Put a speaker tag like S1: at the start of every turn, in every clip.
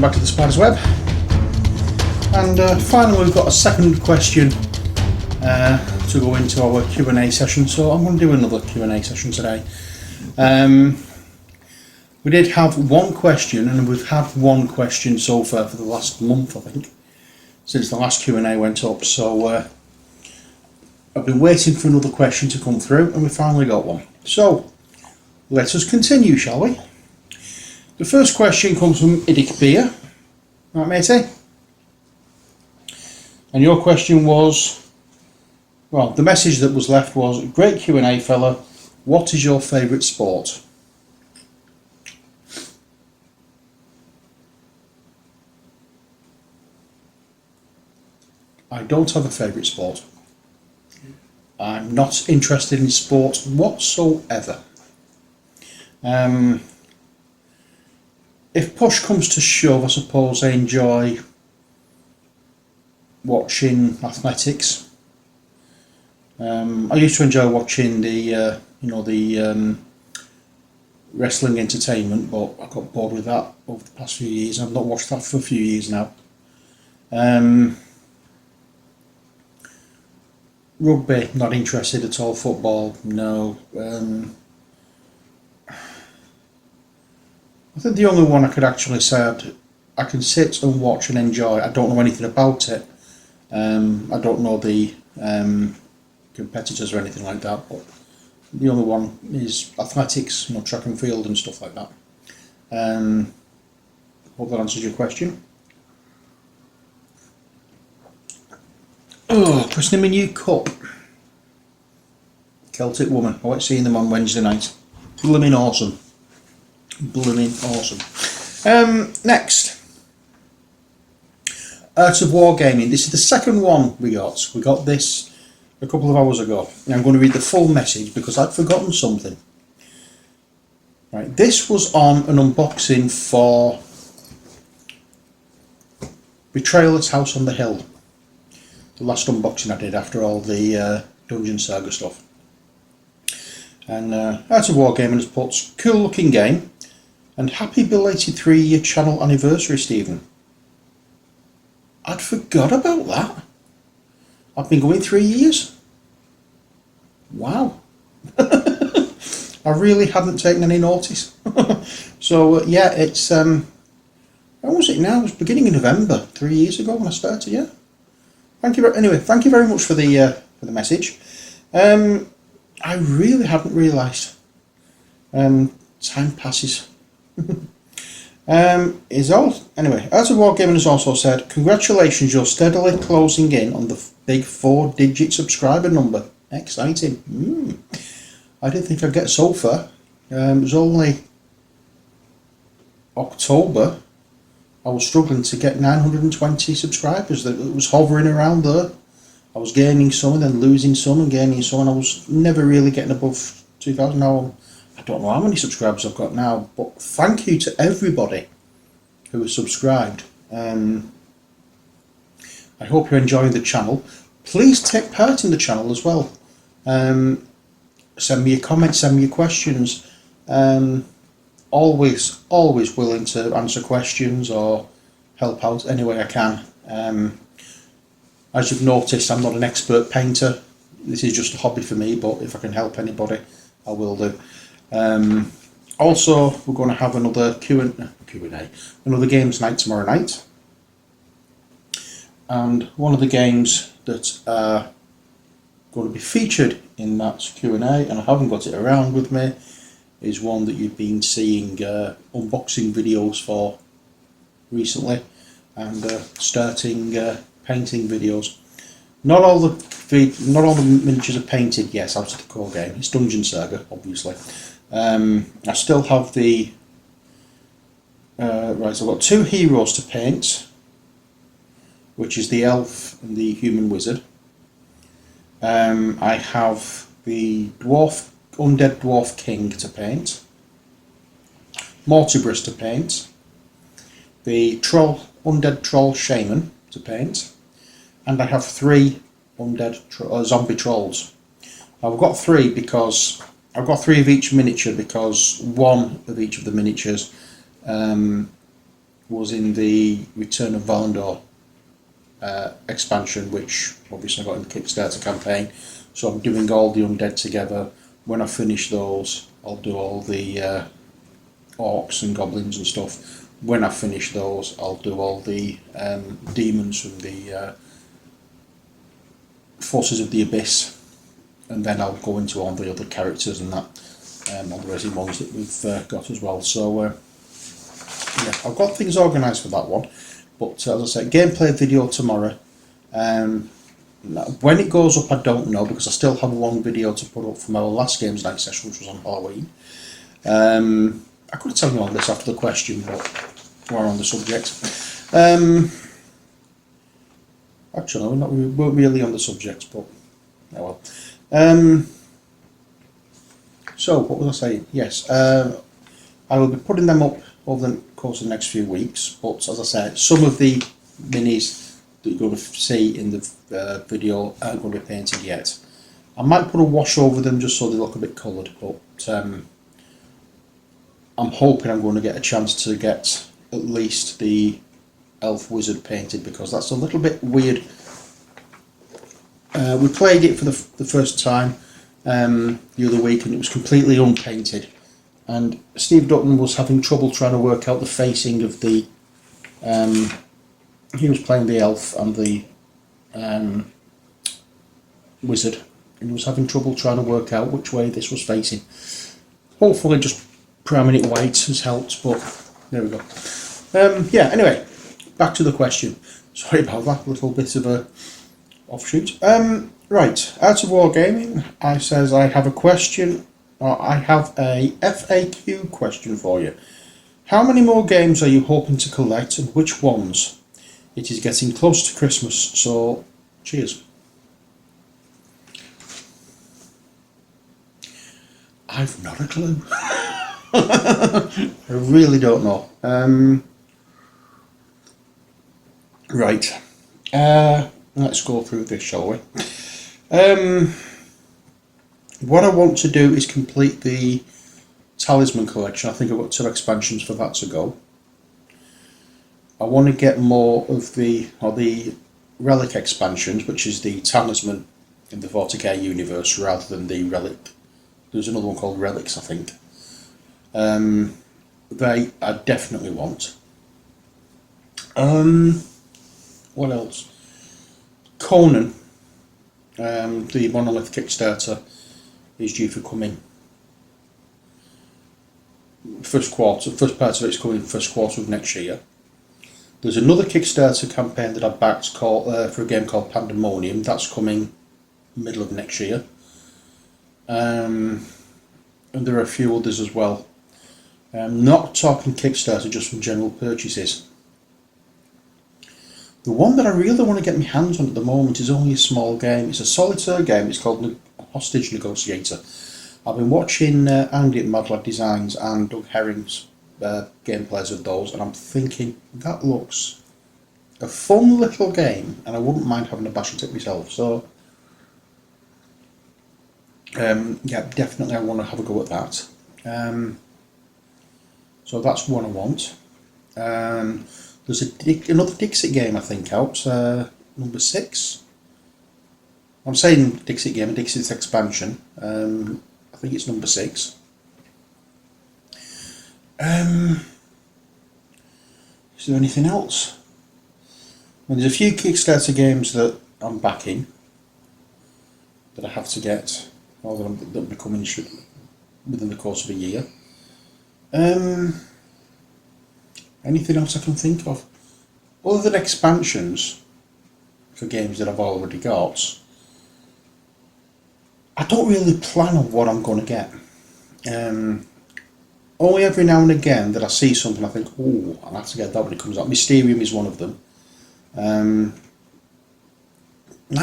S1: back to the Spydahs Web, and finally we've got a second question to go into our Q&A session, so I'm going to do another Q&A session today. We did have one question, and we've had one question so far for the last month, I think, since the last Q&A went up, so I've been waiting for another question to come through, and we finally got one. So let us continue, shall we? The first question comes from Idic Beer. Right, matey? And your question was, well, the message that was left was, great Q&A fella, what is your favourite sport? I don't have a favourite sport. I'm not interested in sport whatsoever. If push comes to shove, I suppose I enjoy watching athletics. I used to enjoy watching the wrestling entertainment, but I got bored with that over the past few years. I've not watched that for a few years now. Rugby, not interested at all. Football, no. I think the only one I could actually say I can sit and watch and enjoy. I don't know anything about it. I don't know the competitors or anything like that, but the only one is athletics, track and field and stuff like that. Hope that answers your question. Oh, christening my new cup. Celtic Woman. I like seeing them on Wednesday night. Blooming awesome. Blooming awesome. Next. Art of Wargaming. This is the second one we got. We got this a couple of hours ago. And I'm going to read the full message because I'd forgotten something. Right, this was on an unboxing for Betrayal at House on the Hill. The last unboxing I did after all the Dungeon Saga stuff. And Art of Wargaming has put, cool looking game and happy belated 3-year channel anniversary, Stephen. I'd forgot about that. I've been going 3 years. Wow. I really hadn't taken any notice. So yeah, it's when was it now? It was beginning of November, 3 years ago when I started. Yeah. Thank you. Anyway, thank you very much for the message. I really hadn't realised. Time passes. Anyway, Art of Wargaming has also said, congratulations, you're steadily closing in on the big 4-digit subscriber number. Exciting. I didn't think I'd get so far. It was only October. I was struggling to get 920 subscribers. That was hovering around there. I was gaining some and then losing some and gaining some, and I was never really getting above 2,000. Now I don't know how many subscribers I've got now, but thank you to everybody who has subscribed. I hope you're enjoying the channel. Please take part in the channel as well. Send me your comments, send me your questions. Always willing to answer questions or help out any way I can. As you've noticed, I'm not an expert painter. This is just a hobby for me, but if I can help anybody, I will do. Also, we're going to have another Q&A, another games night tomorrow night. And one of the games that are going to be featured in that Q&A, and I haven't got it around with me, is one that you've been seeing unboxing videos for recently, and starting painting videos. Not all the miniatures are painted yet out of the core game. It's Dungeon Saga, obviously. I still have the right. So I've got 2 heroes to paint, which is the elf and the human wizard. I have the undead dwarf king to paint, Mortibrus to paint, the undead troll shaman to paint, and I have 3 undead zombie trolls. I've got 3 because I've got 3 of each miniature, because one of each of the miniatures was in the Return of Valandor expansion, which obviously I got in the Kickstarter campaign. So I'm doing all the undead together. When I finish those, I'll do all the orcs and goblins and stuff. When I finish those, I'll do all the demons from the Forces of the Abyss, and then I'll go into all the other characters and that, all the resin ones that we've got as well. So yeah, I've got things organised for that one. But as I said, gameplay video tomorrow. When it goes up, I don't know, because I still have a long video to put up from our last games night session, which was on Halloween. I could have told you all this after the question, but we're on the subject. Actually, no, we weren't really on the subject, but oh well. So, what was I saying? Yes, I will be putting them up over the course of the next few weeks, but as I said, some of the minis that you're going to see in the video aren't going to be painted yet. I might put a wash over them just so they look a bit coloured, but I'm hoping I'm going to get a chance to get at least the elf wizard painted, because that's a little bit weird. We played it for the first time the other week, and it was completely unpainted, and Steve Dutton was having trouble trying to work out the facing of the he was playing the elf and the wizard, and he was having trouble trying to work out which way this was facing. Hopefully just priming it white has helped, but there we go. Yeah, anyway, back to the question. Sorry about that, little bit of a offshoot. Right, Out of Wargaming, I says I have a question, or I have a FAQ question for you. How many more games are you hoping to collect, and which ones? It is getting close to Christmas, so cheers. I've not a clue. I really don't know. Right. Let's go through this, shall we? What I want to do is complete the Talisman collection. I think I've got 2 expansions for that to go. I want to get more of the Relic expansions, which is the Talisman in the 40k universe, rather than the Relic. There's another one called Relics, I think. They I definitely want. What else? Conan, the Monolith Kickstarter, is due for coming first part of it's coming first quarter of next year. There's another Kickstarter campaign that I backed for a game called Pandemonium. That's coming middle of next year. And there are a few others as well. Not talking Kickstarter, just from general purchases. The one that I really want to get my hands on at the moment is only a small game. It's a solitaire game. It's called Hostage Negotiator. I've been watching Andy at MacLeod Designs and Doug Herring's gameplays of those, and I'm thinking that looks a fun little game, and I wouldn't mind having a bash at it myself. So yeah, definitely I want to have a go at that. So that's one I want. There's another Dixit game I think out, number 6. I'm saying Dixit game, Dixit's expansion. I think it's number 6. Is there anything else? Well, there's a few Kickstarter games that I'm backing that I have to get, or that will be coming within the course of a year. Anything else I can think of? Other than expansions for games that I've already got, I don't really plan on what I'm going to get. Only every now and again that I see something I think, oh, I'll have to get that when it comes out. Mysterium is one of them. 9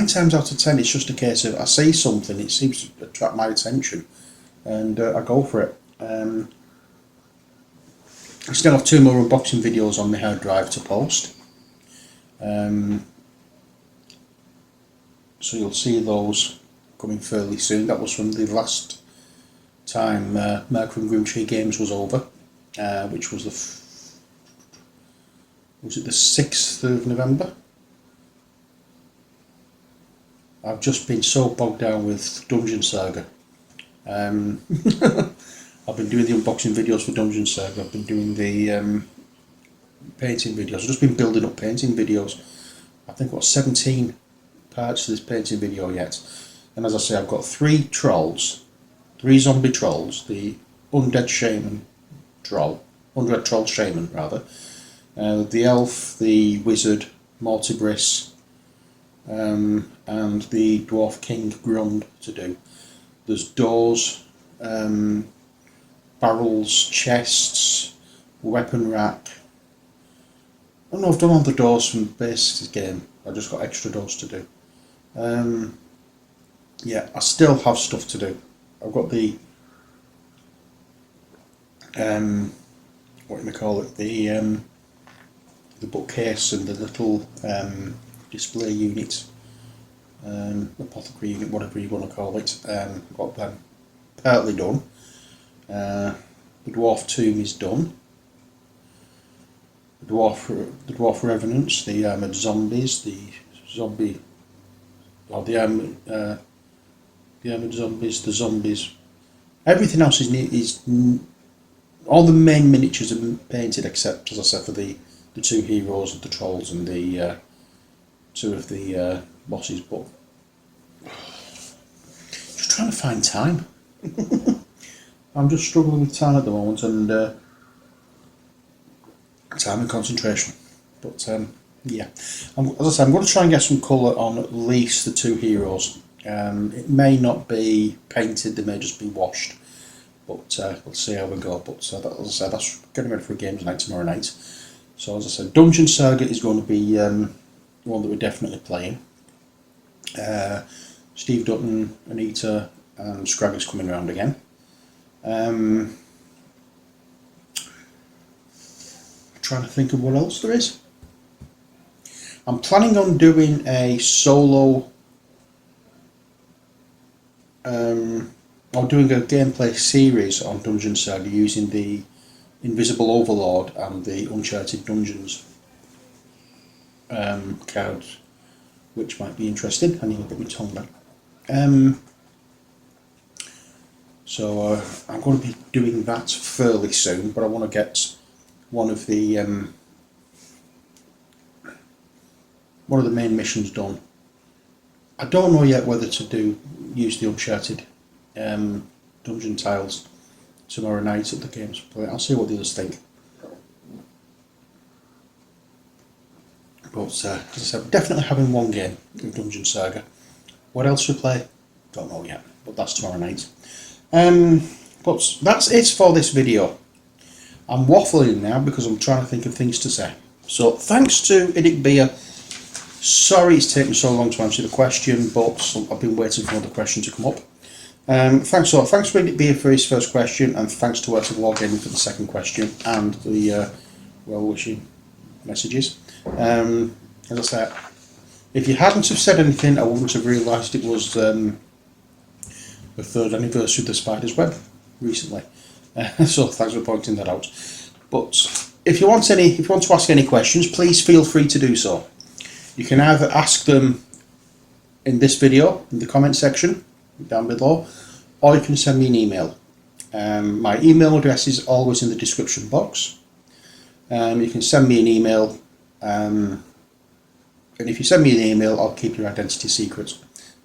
S1: times out of 10 it's just a case of I see something, it seems to attract my attention, and I go for it. I still have 2 more unboxing videos on my hard drive to post. So you'll see those coming fairly soon. That was from the last time Mercury and Grimtree Games was over, which was was it the 6th of November? I've just been so bogged down with Dungeon Saga. I've been doing the unboxing videos for Dungeon Saga, I've been doing the painting videos, I've just been building up painting videos. I think I've got 17 parts to this painting video yet. And as I say, I've got 3 trolls, 3 zombie trolls, the undead shaman troll, undead troll shaman rather, the elf, the wizard, Mortibris, and the dwarf king Grund to do. There's doors, barrels, chests, weapon rack. I don't know, I've done all the doors from the base game. I've just got extra doors to do. Yeah, I still have stuff to do. I've got the what do you call it? The bookcase and the little display unit, apothecary unit, whatever you want to call it. Got them partly done. The dwarf tomb is done. The dwarf revenants, the armoured zombies, the armoured zombies, the zombies. Everything else is all the main miniatures are painted except, as I said, for the 2 heroes, the trolls, and the 2 of the bosses. But just trying to find time. I'm just struggling with time at the moment, and time and concentration. But yeah, as I say, I'm going to try and get some colour on at least the 2 heroes. It may not be painted, they may just be washed, but we'll see how we go. But as I said, that's getting ready for a games night tomorrow night. So as I said, Dungeon Saga is going to be one that we're definitely playing. Steve Dutton, Anita and Scraggy's coming around again. Trying to think of what else there is. I'm planning on doing a solo or doing a gameplay series on Dungeon Saga using the Invisible Overlord and the Uncharted Dungeons cards, which might be interesting. I need to get my tongue back. So I'm going to be doing that fairly soon, but I want to get one of the main missions done. I don't know yet whether to use the Uncharted dungeon tiles tomorrow night at the games play. I'll see what the others think. But as I said, we're definitely having one game of Dungeon Saga. What else we play? Don't know yet, but that's tomorrow night. But that's it for this video. I'm waffling now because I'm trying to think of things to say. So thanks to Idic Beer. Sorry it's taken so long to answer the question, but I've been waiting for another question to come up. Thanks to Idic Beer for his first question, and thanks to Works of Wargaming for the second question and the well-wishing messages. As I said, if you hadn't have said anything, I wouldn't have realised it was the 3rd anniversary of the Spydahs Web recently. So thanks for pointing that out. But if you want to ask any questions, please feel free to do so. You can either ask them in this video, in the comment section down below, or you can send me an email. My email address is always in the description box. You can send me an email, and if you send me an email, I'll keep your identity secret.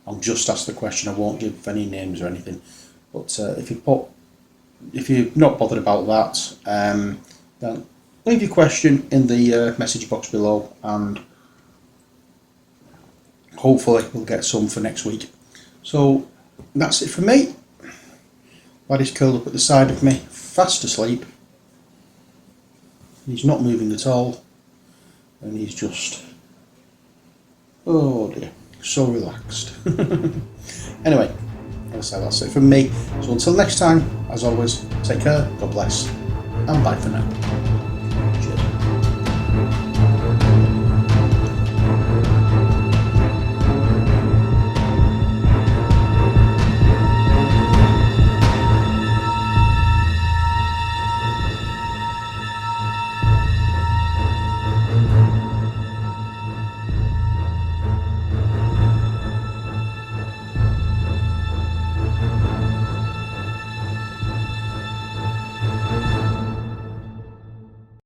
S1: I'll just ask the question, I won't give any names or anything. But if you're not bothered about that, then leave your question in the message box below, and hopefully we'll get some for next week. So that's it from me. Laddie's curled up at the side of me, fast asleep. He's not moving at all, and he's just, oh dear, so relaxed. Anyway, as I say, that's it from me. So until next time, as always, take care, God bless, and bye for now.